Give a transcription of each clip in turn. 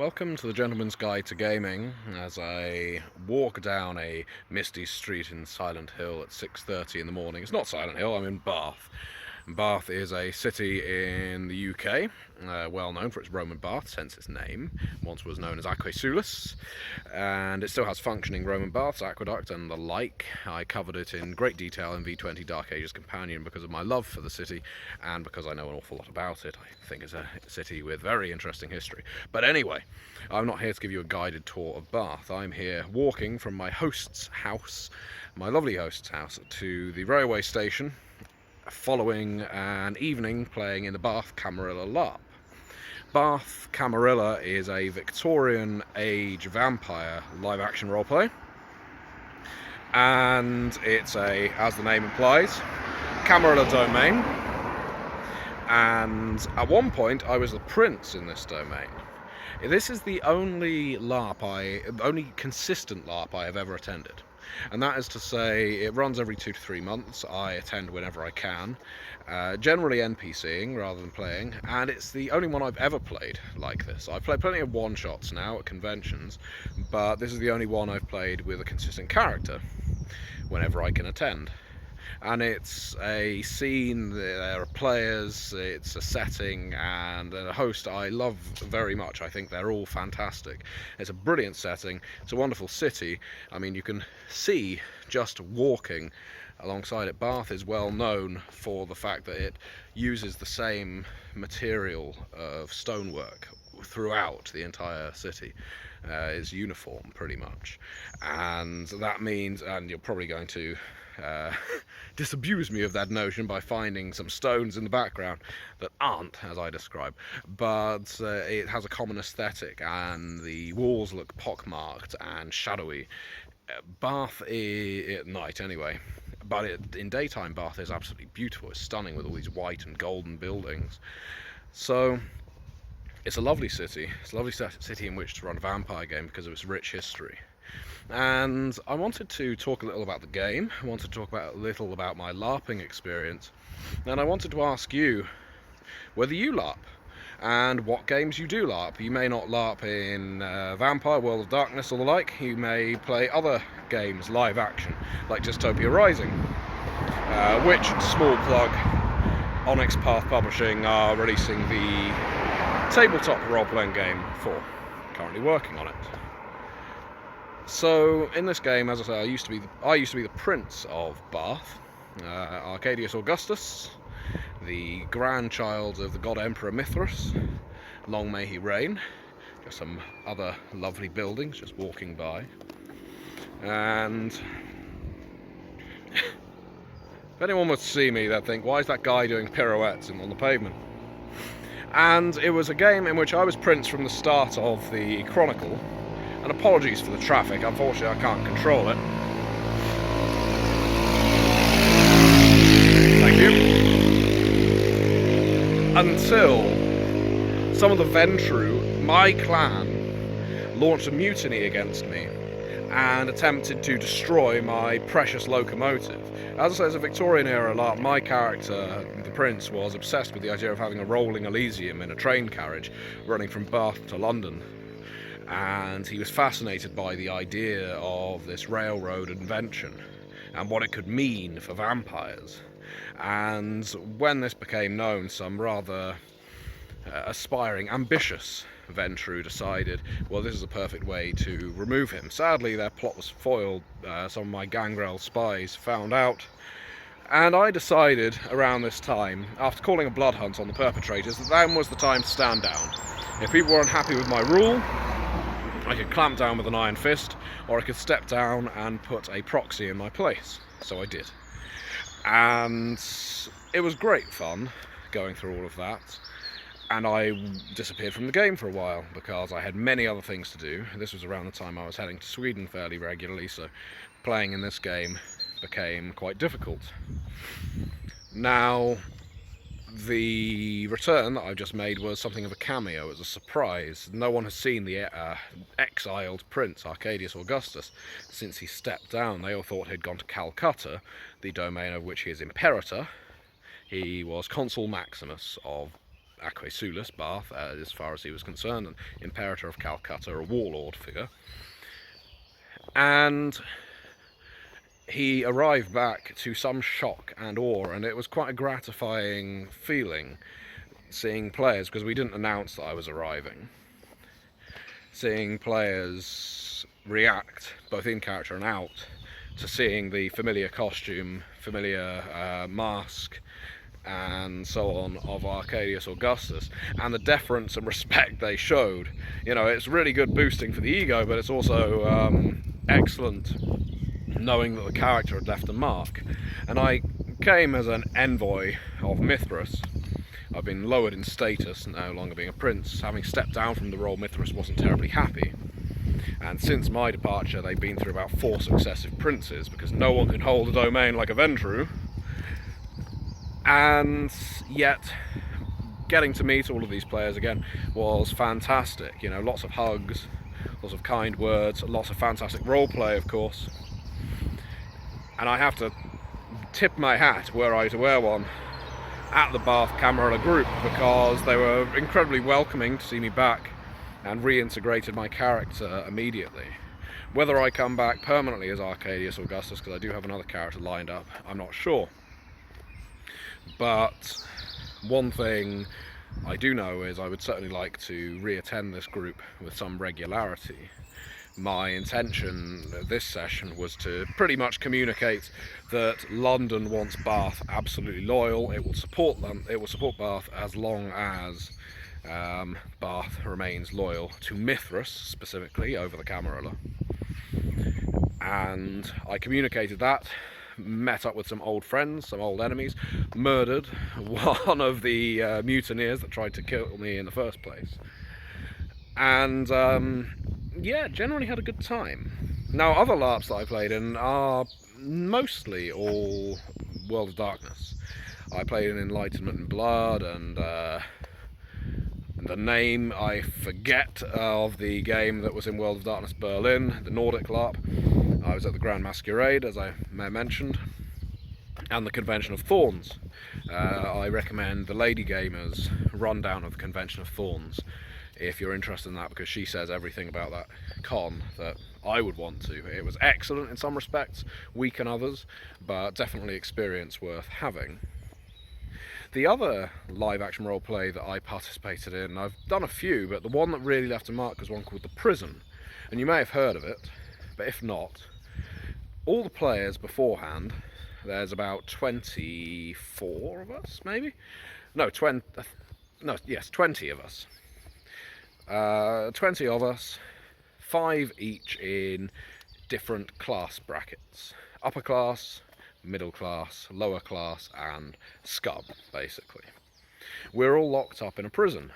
Welcome to the Gentleman's Guide to Gaming as I walk down a misty street in Silent Hill at 6:30 in the morning. It's not Silent Hill, I'm in Bath. Bath is a city in the UK, well known for its Roman baths, hence its name. Once was known as Aquaesulis, and it still has functioning Roman baths, aqueduct and the like. I covered it in great detail in V20 Dark Ages Companion because of my love for the city and because I know an awful lot about it. I think it's a city with very interesting history. But anyway, I'm not here to give you a guided tour of Bath. I'm here walking from my host's house, my lovely host's house, to the railway station, following an evening playing in the Bath Camarilla LARP. Bath Camarilla is a Victorian age vampire live action roleplay, and it's a, as the name implies, Camarilla domain, and at one point I was the prince in this domain. This is the only only consistent LARP I have ever attended. And that is to say, it runs every 2 to 3 months. I attend whenever I can, generally NPCing rather than playing, and it's the only one I've ever played like this. I've played plenty of one-shots now at conventions, but this is the only one I've played with a consistent character whenever I can attend. And it's a scene, there are players, it's a setting, and a host I love very much. I think they're all fantastic. It's a brilliant setting, it's a wonderful city. I mean, you can see just walking alongside it. Bath is well known for the fact that it uses the same material of stonework throughout the entire city. It's uniform pretty much, and that means, and you're probably going to disabuse me of that notion by finding some stones in the background that aren't as I describe, but it has a common aesthetic and the walls look pockmarked and shadowy. Bath is, at night anyway, but in daytime Bath is absolutely beautiful. It's stunning with all these white and golden buildings. So it's a lovely city. It's a lovely city in which to run a vampire game because of its rich history. And I wanted to talk a little about the game. I wanted to talk a little about my LARPing experience, and I wanted to ask you whether you LARP and what games you do LARP. You may not LARP in Vampire, World of Darkness or the like. You may play other games live action like Dystopia Rising, which, small plug, Onyx Path Publishing are releasing the tabletop role-playing game for. Currently working on it. So in this game, as I say, I used to be the Prince of Bath, Arcadius Augustus, the grandchild of the god Emperor Mithras. Long may he reign. Just some other lovely buildings just walking by, and if anyone would see me, they'd think, why is that guy doing pirouettes on the pavement? And it was a game in which I was Prince from the start of the Chronicle. And apologies for the traffic, unfortunately I can't control it. Thank you. Until some of the Ventru, my clan, launched a mutiny against me and attempted to destroy my precious locomotive. As I say, as a Victorian era LARP, my character, the Prince, was obsessed with the idea of having a rolling Elysium in a train carriage running from Bath to London. And he was fascinated by the idea of this railroad invention and what it could mean for vampires. And when this became known, some rather aspiring, ambitious Ventru decided, well, this is a perfect way to remove him. Sadly, their plot was foiled. Some of my gangrel spies found out, and I decided around this time, after calling a blood hunt on the perpetrators, that then was the time to stand down. If people were unhappy with my rule, I could clamp down with an iron fist, or I could step down and put a proxy in my place. So I did. And it was great fun going through all of that. And I disappeared from the game for a while because I had many other things to do. This was around the time I was heading to Sweden fairly regularly, so playing in this game became quite difficult. Now, the return that I just made was something of a cameo. It was a surprise. No one has seen the exiled Prince, Arcadius Augustus, since he stepped down. They all thought he'd gone to Calcutta, the domain of which he is Imperator. He was Consul Maximus of Sulis, Bath, as far as he was concerned, an Imperator of Calcutta, a warlord figure. And he arrived back to some shock and awe, and it was quite a gratifying feeling seeing players, because we didn't announce that I was arriving, seeing players react, both in character and out, to seeing the familiar costume, familiar mask, and so on of Arcadius Augustus, and the deference and respect they showed. You know, it's really good boosting for the ego, but it's also excellent knowing that the character had left a mark. And I came as an envoy of Mithras. I've been lowered in status, no longer being a prince. Having stepped down from the role, Mithras wasn't terribly happy. And since my departure, they've been through about 4 successive princes, because no one can hold a domain like a Ventrue. And yet, getting to meet all of these players again was fantastic. You know, lots of hugs, lots of kind words, lots of fantastic roleplay, of course. And I have to tip my hat, were I to wear one, at the Bath Camarilla group, because they were incredibly welcoming to see me back and reintegrated my character immediately. Whether I come back permanently as Arcadius Augustus, because I do have another character lined up, I'm not sure. But one thing I do know is I would certainly like to re-attend this group with some regularity. My intention this session was to pretty much communicate that London wants Bath absolutely loyal. It will support them. It will support Bath as long as Bath remains loyal to Mithras, specifically over the Camarilla. And I communicated that. Met up with some old friends, some old enemies, murdered one of the mutineers that tried to kill me in the first place, and yeah, generally had a good time. Now, other LARPs that I played in are mostly all World of Darkness. I played in Enlightenment and Blood, and the name I forget of the game that was in World of Darkness Berlin, the Nordic LARP. I was at the Grand Masquerade, as I may have mentioned, and the Convention of Thorns. I recommend the Lady Gamer's rundown of the Convention of Thorns, if you're interested in that, because she says everything about that con that I would want to. It was excellent in some respects, weak in others, but definitely experience worth having. The other live action roleplay that I participated in, I've done a few, but the one that really left a mark was one called The Prison. And you may have heard of it, but if not, all the players beforehand, there's about 24 of us, maybe? No, 20 of us. 20 of us, 5 each in different class brackets. Upper class, middle class, lower class, and scum, basically. We're all locked up in a prison.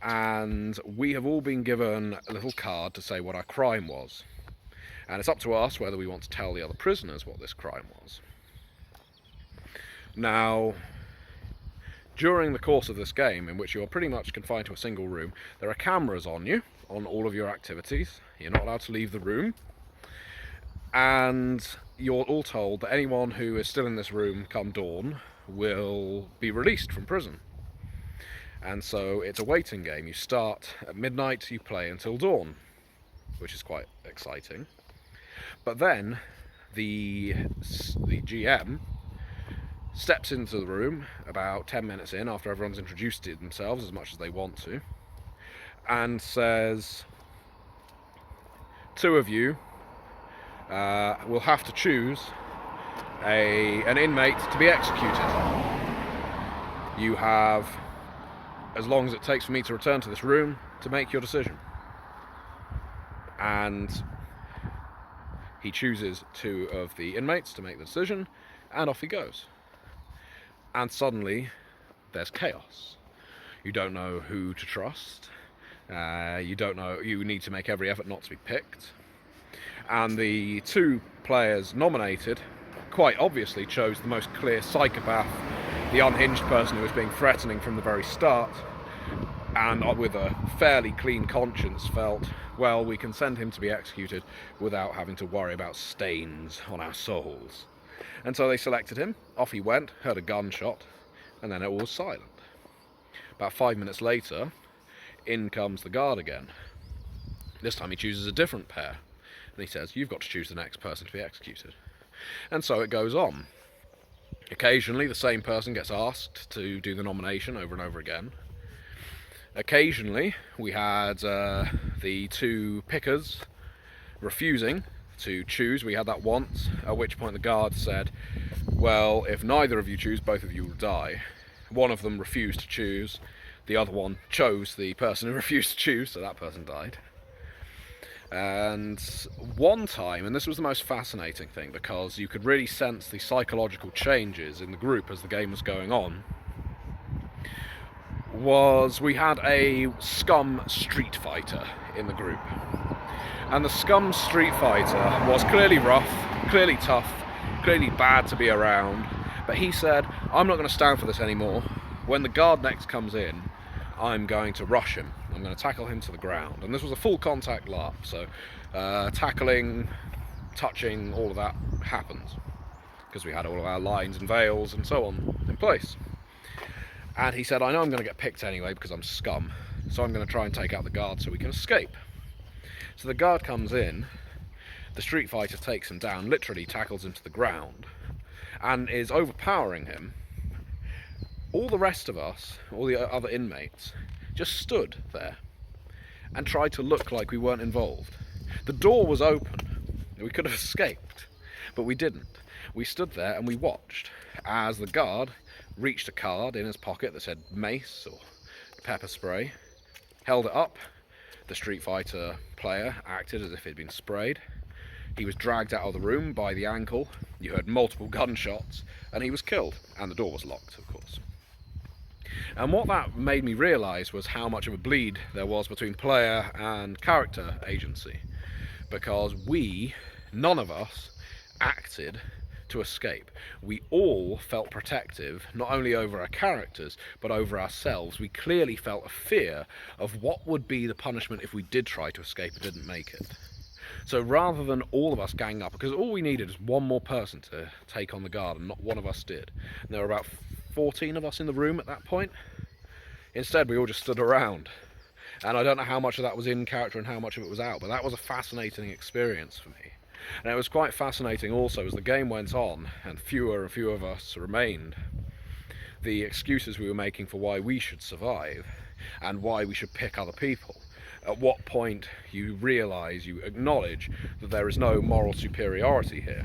And we have all been given a little card to say what our crime was. And it's up to us whether we want to tell the other prisoners what this crime was. Now, during the course of this game, in which you're pretty much confined to a single room, there are cameras on you, on all of your activities. You're not allowed to leave the room. And you're all told that anyone who is still in this room come dawn will be released from prison. And so it's a waiting game. You start at midnight, you play until dawn, which is quite exciting. But then the GM steps into the room about 10 minutes in, after everyone's introduced themselves as much as they want to, and says, 2 of you will have to choose an inmate to be executed. You have as long as it takes for me to return to this room to make your decision. And he chooses 2 of the inmates to make the decision, and off he goes. And suddenly there's chaos. You don't know who to trust. You don't know. You need to make every effort not to be picked. And the 2 players nominated quite obviously chose the most clear psychopath, the unhinged person who was being threatening from the very start, and with a fairly clean conscience felt, well, we can send him to be executed without having to worry about stains on our souls. And so they selected him, off he went, heard a gunshot, and then it all was silent. About 5 minutes later, in comes the guard again. This time he chooses a different pair, and he says, "You've got to choose the next person to be executed." And so it goes on. Occasionally the same person gets asked to do the nomination over and over again. Occasionally we had the two pickers refusing to choose. We had that once, at which point the guard said, "Well, if neither of you choose, both of you will die." One of them refused to choose, the other one chose the person who refused to choose, so that person died. And one time, and this was the most fascinating thing because you could really sense the psychological changes in the group as the game was going on, was we had a scum street fighter in the group. And the scum street fighter was clearly rough, clearly tough, clearly bad to be around, but he said, "I'm not going to stand for this anymore. When the guard next comes in, I'm going to rush him. I'm going to tackle him to the ground." And this was a full contact LARP, so tackling, touching, all of that happens, because we had all of our lines and veils and so on in place. And he said, "I know I'm going to get picked anyway because I'm scum, so I'm going to try and take out the guard so we can escape." So the guard comes in, the street fighter takes him down, literally tackles him to the ground, and is overpowering him. All the rest of us, all the other inmates, just stood there and tried to look like we weren't involved. The door was open. We could have escaped, but we didn't. We stood there and we watched as the guard reached a card in his pocket that said mace or pepper spray, held it up. The Street Fighter player acted as if he'd been sprayed. He was dragged out of the room by the ankle. You heard multiple gunshots, and he was killed. And the door was locked, of course. And what that made me realise was how much of a bleed there was between player and character agency. Because none of us, acted to escape. We all felt protective, not only over our characters, but over ourselves. We clearly felt a fear of what would be the punishment if we did try to escape and didn't make it. So rather than all of us gang up, because all we needed was one more person to take on the guard, and not one of us did. And there were about 14 of us in the room at that point. Instead, we all just stood around. And I don't know how much of that was in character and how much of it was out, but that was a fascinating experience for me. And it was quite fascinating also as the game went on and fewer of us remained, the excuses we were making for why we should survive and why we should pick other people. At what point you realise, you acknowledge that there is no moral superiority here.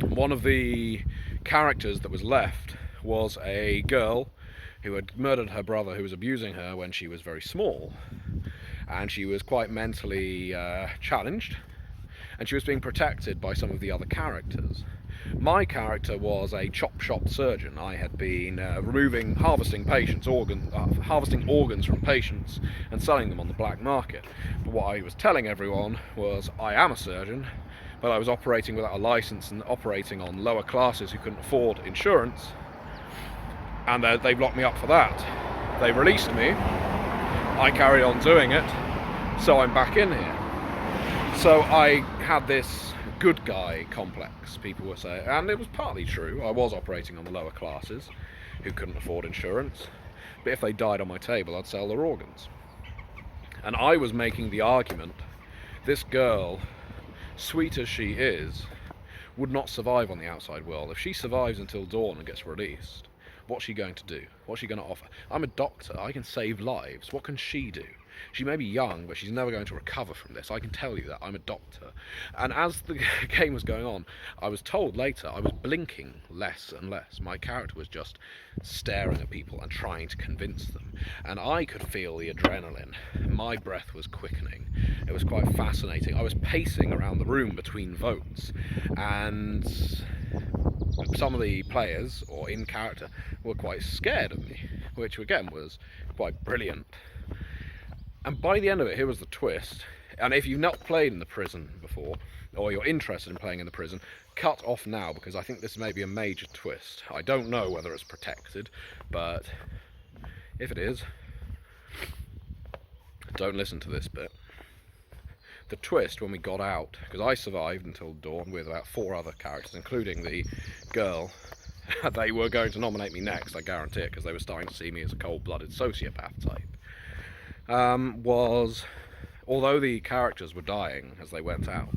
One of the characters that was left was a girl who had murdered her brother who was abusing her when she was very small, and she was quite mentally challenged, and she was being protected by some of the other characters. My character was a chop shop surgeon. I had been harvesting organs from patients and selling them on the black market. But what I was telling everyone was, I am a surgeon, but I was operating without a license and operating on lower classes who couldn't afford insurance, and they've locked me up for that. They released me, I carried on doing it, so I'm back in here. So I had this good guy complex, people were saying, and it was partly true. I was operating on the lower classes who couldn't afford insurance, but if they died on my table, I'd sell their organs. And I was making the argument, this girl, sweet as she is, would not survive on the outside world. If she survives until dawn and gets released, what's she going to do? What's she going to offer? I'm a doctor, I can save lives. What can she do? She may be young, but she's never going to recover from this. I can tell you that. I'm a doctor. And as the game was going on, I was told later I was blinking less and less. My character was just staring at people and trying to convince them. And I could feel the adrenaline. My breath was quickening. It was quite fascinating. I was pacing around the room between votes, and some of the players, or in character, were quite scared of me, which again was quite brilliant. And by the end of it, here was the twist, and if you've not played in the prison before, or you're interested in playing in the prison, cut off now, because I think this may be a major twist. I don't know whether it's protected, but if it is, don't listen to this bit. The twist when we got out, because I survived until dawn with about 4 other characters, including the girl they were going to nominate me next, I guarantee it, because they were starting to see me as a cold-blooded sociopath type, was, although the characters were dying as they went out,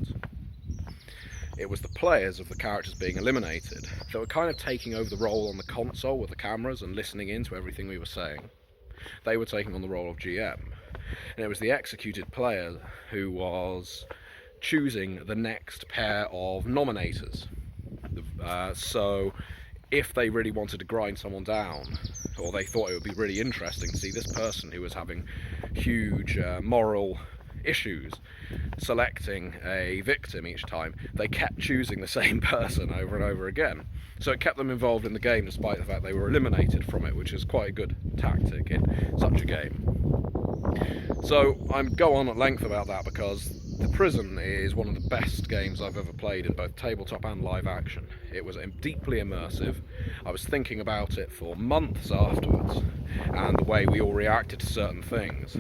it was the players of the characters being eliminated that were kind of taking over the role on the console with the cameras and listening in to everything we were saying. They were taking on the role of GM. And it was the executed player who was choosing the next pair of nominators. So if they really wanted to grind someone down, or they thought it would be really interesting to see this person who was having huge moral issues selecting a victim each time, they kept choosing the same person over and over again. So it kept them involved in the game despite the fact they were eliminated from it, which is quite a good tactic in such a game. So I'm go on at length about that because The Prison is one of the best games I've ever played in both tabletop and live action. It was deeply immersive. I was thinking about it for months afterwards, and the way we all reacted to certain things.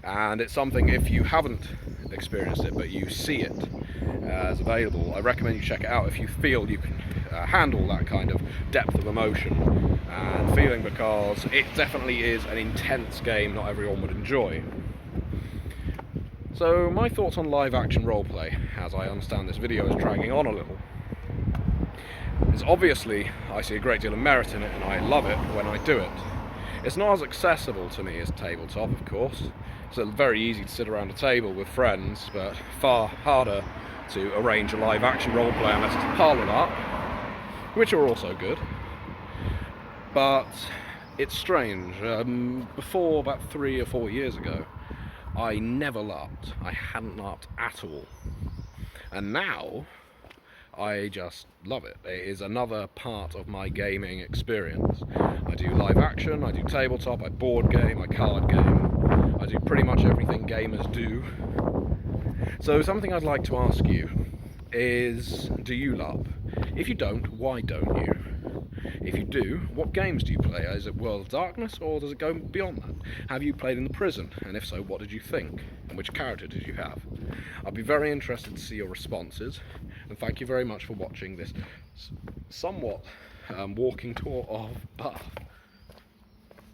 And it's something, if you haven't experienced it but you see it as available, I recommend you check it out if you feel you can handle that kind of depth of emotion and feeling, because it definitely is an intense game not everyone would enjoy. So my thoughts on live action roleplay, as I understand this video is dragging on a little, is obviously I see a great deal of merit in it and I love it when I do it. It's not as accessible to me as tabletop, of course. It's very easy to sit around a table with friends, but far harder to arrange a live action roleplay unless it's a parlour LARP, which are also good. But it's strange. Before, about 3 or 4 years ago, I never LARPed. I hadn't LARPed at all. And now I just love it. It is another part of my gaming experience. I do live action, I do tabletop, I board game, I card game. I do pretty much everything gamers do. So something I'd like to ask you is, do you LARP? If you don't, why don't you? If you do, what games do you play? Is it World of Darkness, or does it go beyond that? Have you played in The Prison? And if so, what did you think? And which character did you have? I'd be very interested to see your responses. And thank you very much for watching this somewhat walking tour of Bath.